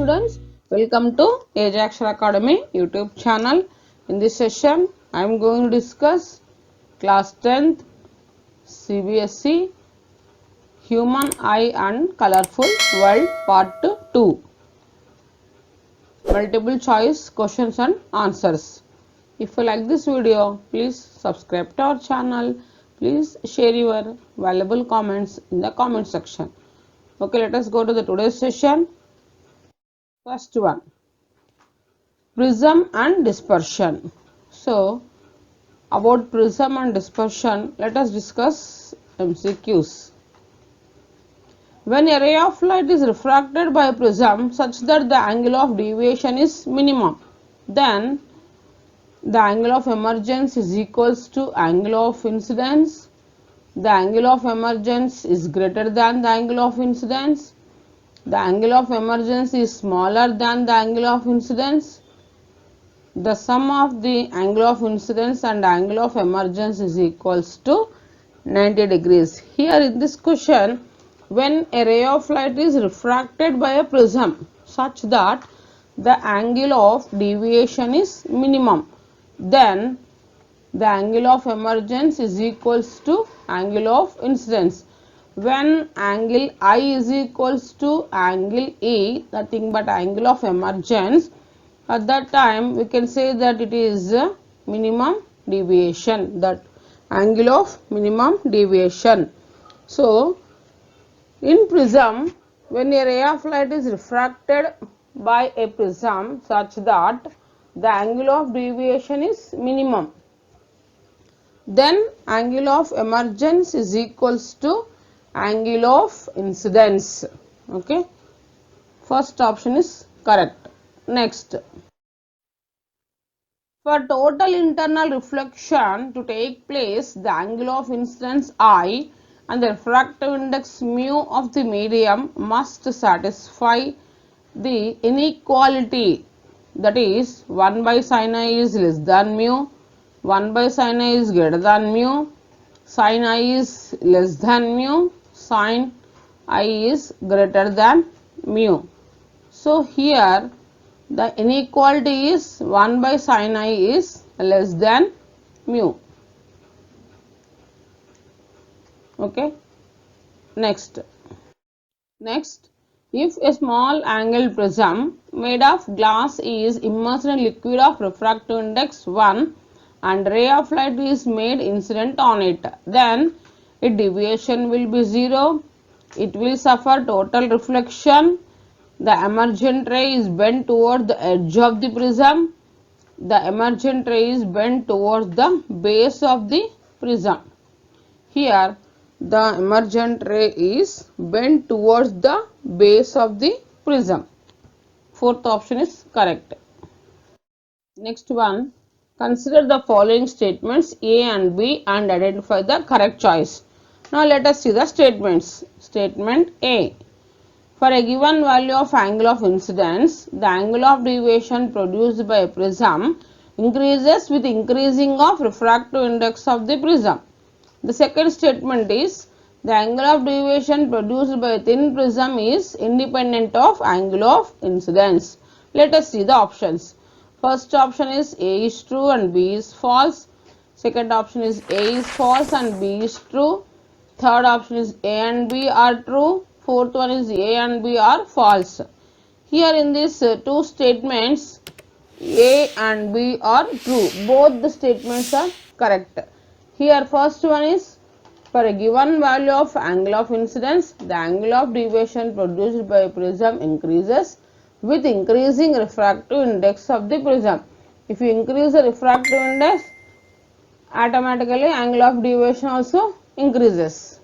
students, welcome to Ajax Academy YouTube channel. In this session, I am going to discuss class 10th CBSE Human Eye and Colorful World Part 2. Multiple choice questions and answers. If you like this video, please subscribe to our channel. Please share your valuable comments in the comment section. Okay, let us go to the today's session. First one, prism and dispersion. So, about prism and dispersion, let us discuss MCQs. When a ray of light is refracted by a prism such that the angle of deviation is minimum, then the angle of emergence is equals to angle of incidence. The angle of emergence is greater than the angle of incidence. The angle of emergence is smaller than the angle of incidence. The sum of the angle of incidence and angle of emergence is equals to 90 degrees. Here in this question, when a ray of light is refracted by a prism such that the angle of deviation is minimum, then the angle of emergence is equals to angle of incidence. When angle I is equals to angle E, nothing but angle of emergence, at that time we can say that it is a minimum deviation, that angle of minimum deviation. So, in prism, when a ray of light is refracted by a prism such that the angle of deviation is minimum, then angle of emergence is equals to angle of incidence. Okay, first option is correct. Next, for total internal reflection to take place, the angle of incidence I and the refractive index mu of the medium must satisfy the inequality, that is 1 by sin I is less than mu, 1 by sin I is greater than mu, sin I is less than mu, sin I is greater than mu. So, here the inequality is 1 by sin I is less than mu. Okay. Next, if a small angled prism made of glass is immersed in liquid of refractive index 1 and ray of light is made incident on it, then its deviation will be 0. It will suffer total reflection. The emergent ray is bent towards the edge of the prism. The emergent ray is bent towards the base of the prism. Here, the emergent ray is bent towards the base of the prism. Fourth option is correct. Next one, consider the following statements A and B and identify the correct choice. Now let us see the statements. Statement A. For a given value of angle of incidence, the angle of deviation produced by a prism increases with increasing of refractive index of the prism. The second statement is the angle of deviation produced by a thin prism is independent of angle of incidence. Let us see the options. First option is A is true and B is false. Second option is A is false and B is true. Third option is A and B are true. Fourth one is A and B are false. Here in these two statements, A and B are true. Both the statements are correct. Here first one is, for a given value of angle of incidence, the angle of deviation produced by a prism increases with increasing refractive index of the prism. If you increase the refractive index, automatically angle of deviation also increases.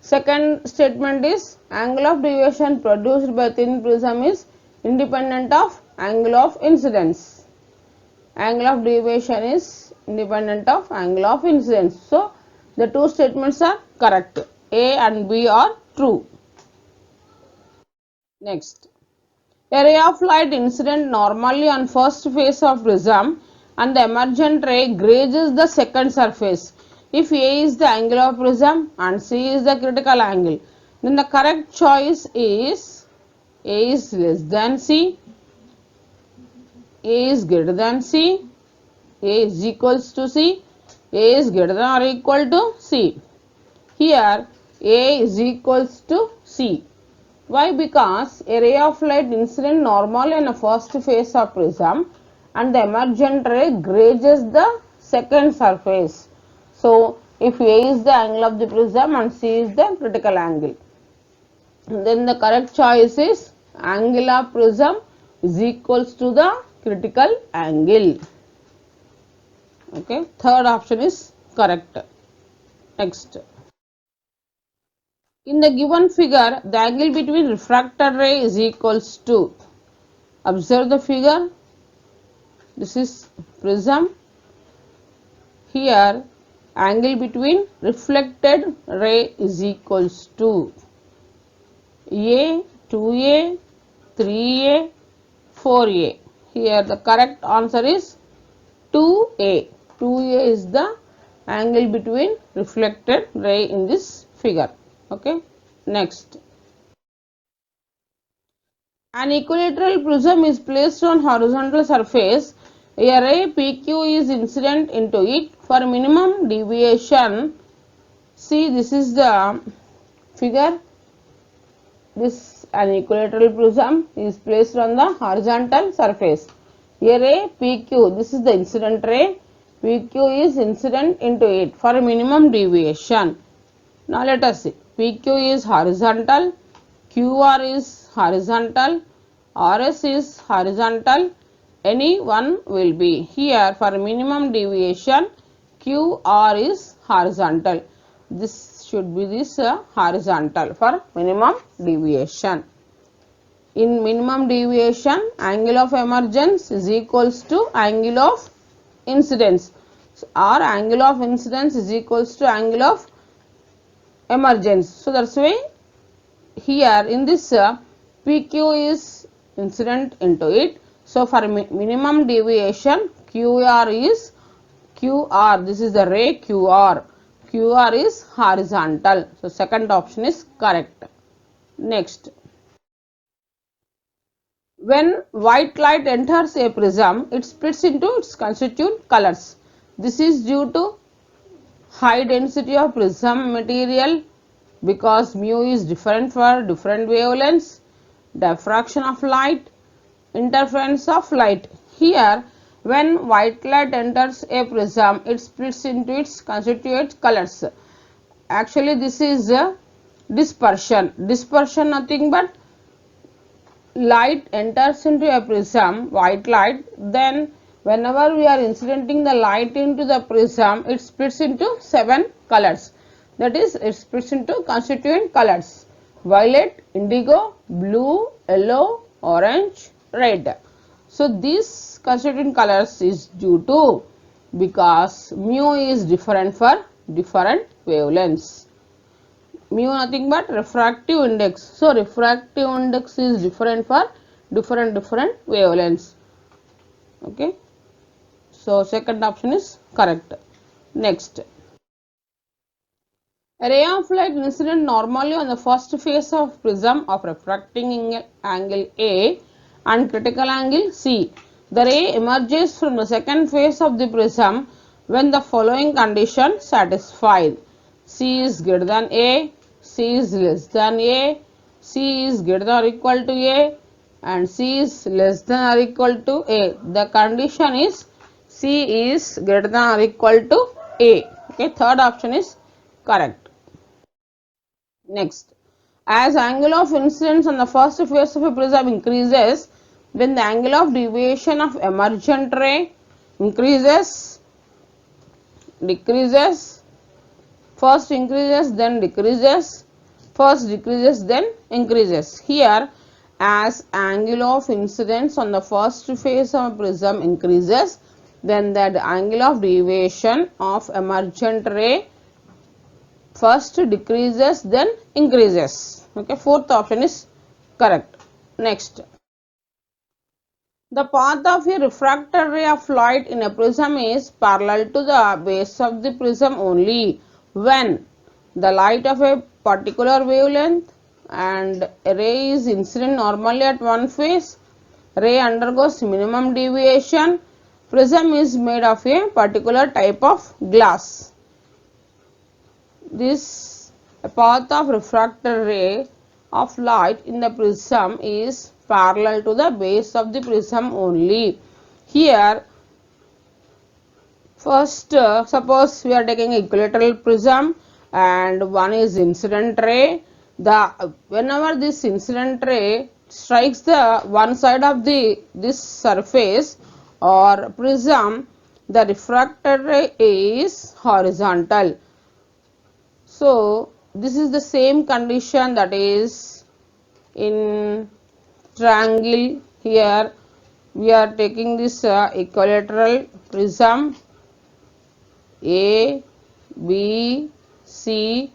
Second statement is angle of deviation produced by thin prism is independent of angle of incidence. Angle of deviation is independent of angle of incidence. So, the two statements are correct. A and B are true. Next, a ray of light incident normally on first face of prism and the emergent ray grazes the second surface. If A is the angle of prism and C is the critical angle, then the correct choice is A is less than C, A is greater than C, A is equals to C, A is greater than or equal to C. Here A is equals to C. Why? Because a ray of light incident normally in the first face of prism and the emergent ray grazes the second surface. So, if A is the angle of the prism and C is the critical angle, then the correct choice is angle of prism is equals to the critical angle. Okay, third option is correct. Next. In the given figure, the angle between refracted ray is equals to, observe the figure, this is prism, here angle between reflected ray is equals to A, 2A, 3A, 4A. Here the correct answer is 2A. 2A is the angle between reflected ray in this figure. Okay. Next. An equilateral prism is placed on horizontal surface. A ray PQ is incident into it for minimum deviation. See, this is the figure. This an equilateral prism is placed on the horizontal surface. A ray PQ, this is the incident ray. PQ is incident into it for minimum deviation. Now let us see. PQ is horizontal, QR is horizontal, RS is horizontal, any one will be. Here for minimum deviation, QR is horizontal. This should be this horizontal for minimum deviation. In minimum deviation, angle of emergence is equals to angle of incidence. So, or angle of incidence is equals to angle of emergence. So, that is why here in this PQ is incident into it. So, for minimum deviation QR is QR, this is the ray QR. QR is horizontal. So, second option is correct. Next. When white light enters a prism, it splits into its constituent colors. This is due to high density of prism material, because mu is different for different wavelengths, diffraction of light, interference of light. Here, when white light enters a prism, it splits into its constituent colors. Actually, this is dispersion. Dispersion nothing but light enters into a prism, white light, then whenever we are incidenting the light into the prism, it splits into 7 colors. That is, it splits into constituent colors: violet, indigo, blue, yellow, orange, red. So, these constituent colors is due to because mu is different for different wavelengths. Mu nothing but refractive index. So, refractive index is different for different wavelengths. Okay. So, second option is correct. Next. A ray of light incident normally on the first face of prism of refracting angle A and critical angle C. The ray emerges from the second face of the prism when the following condition satisfied: C is greater than A, C is less than A, C is greater than or equal to A, and C is less than or equal to A. The condition is C is greater than or equal to A. Okay, third option is correct. Next, as angle of incidence on the first face of a prism increases, when the angle of deviation of emergent ray increases, decreases, first increases then decreases, first decreases then increases. Here, as angle of incidence on the first face of a prism increases, then that angle of deviation of emergent ray first decreases then increases. Okay, fourth option is correct. Next, the path of a refracted ray of light in a prism is parallel to the base of the prism only when the light of a particular wavelength and ray is incident normally at one face. Ray undergoes minimum deviation. Prism is made of a particular type of glass. This path of refracted ray of light in the prism is parallel to the base of the prism only. Here, first suppose we are taking equilateral prism and one is incident ray. Whenever this incident ray strikes the one side of this surface or prism, the refracted ray is horizontal. So this is the same condition that is in triangle. Here we are taking this equilateral prism A, B, C.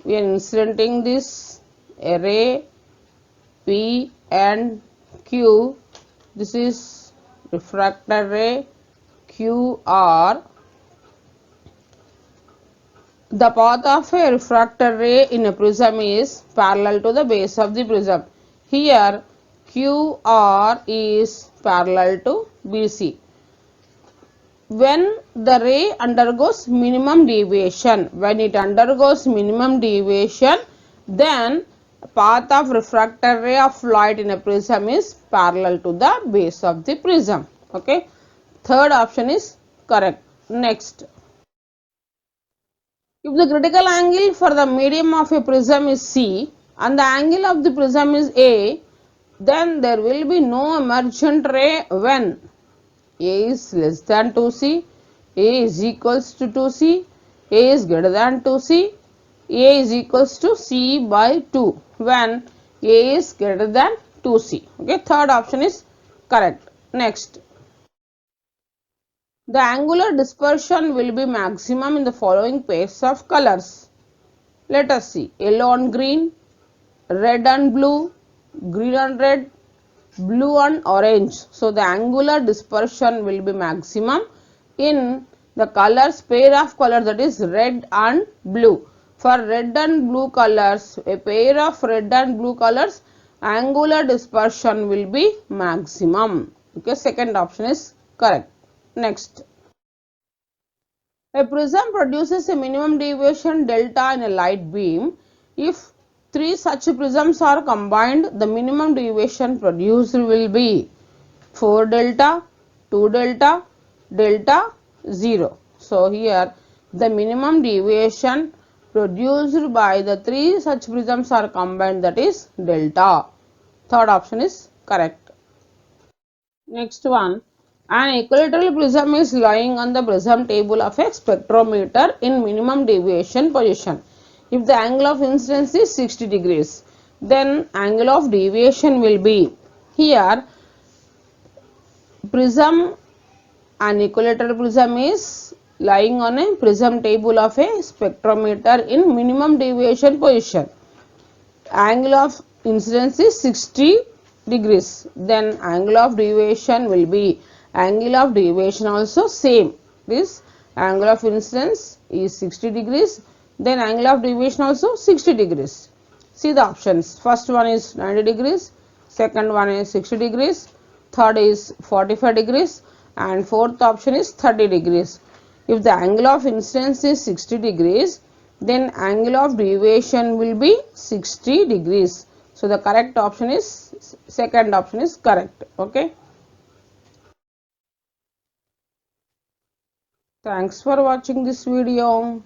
We are incidenting this ray P and Q. This is refracted ray QR. The path of a refracted ray in a prism is parallel to the base of the prism. Here QR is parallel to BC. When the ray undergoes minimum deviation, then path of refracted ray of light in a prism is parallel to the base of the prism. Okay. Third option is correct. Next. If the critical angle for the medium of a prism is C and the angle of the prism is A, then there will be no emergent ray when A is less than 2C, A is equals to 2C, A is greater than 2C, A is equals to C by 2 when A is greater than 2C. Okay, third option is correct. Next. The angular dispersion will be maximum in the following pairs of colors. Let us see: yellow and green, red and blue, green and red, blue and orange. So the angular dispersion will be maximum in the colors, pair of colors, that is red and blue. For red and blue colors, a pair of red and blue colors, angular dispersion will be maximum. Okay, second option is correct. Next. A prism produces a minimum deviation delta in a light beam. If three such prisms are combined, the minimum deviation produced will be 4 delta, 2 delta, delta 0. So here the minimum deviation produced by the three such prisms are combined, that is delta. Third option is correct. Next one. An equilateral prism is lying on the prism table of a spectrometer in minimum deviation position. If the angle of incidence is 60 degrees, then angle of deviation will be, here prism, an equilateral prism is lying on a prism table of a spectrometer in minimum deviation position. Angle of incidence is 60 degrees, then angle of deviation will be, angle of deviation also same, this angle of incidence is 60 degrees, then angle of deviation also 60 degrees. See the options. First one is 90 degrees, second one is 60 degrees, third is 45 degrees and fourth option is 30 degrees. If the angle of incidence is 60 degrees, then angle of deviation will be 60 degrees. So the correct option is, second option is correct. Okay. Thanks for watching this video.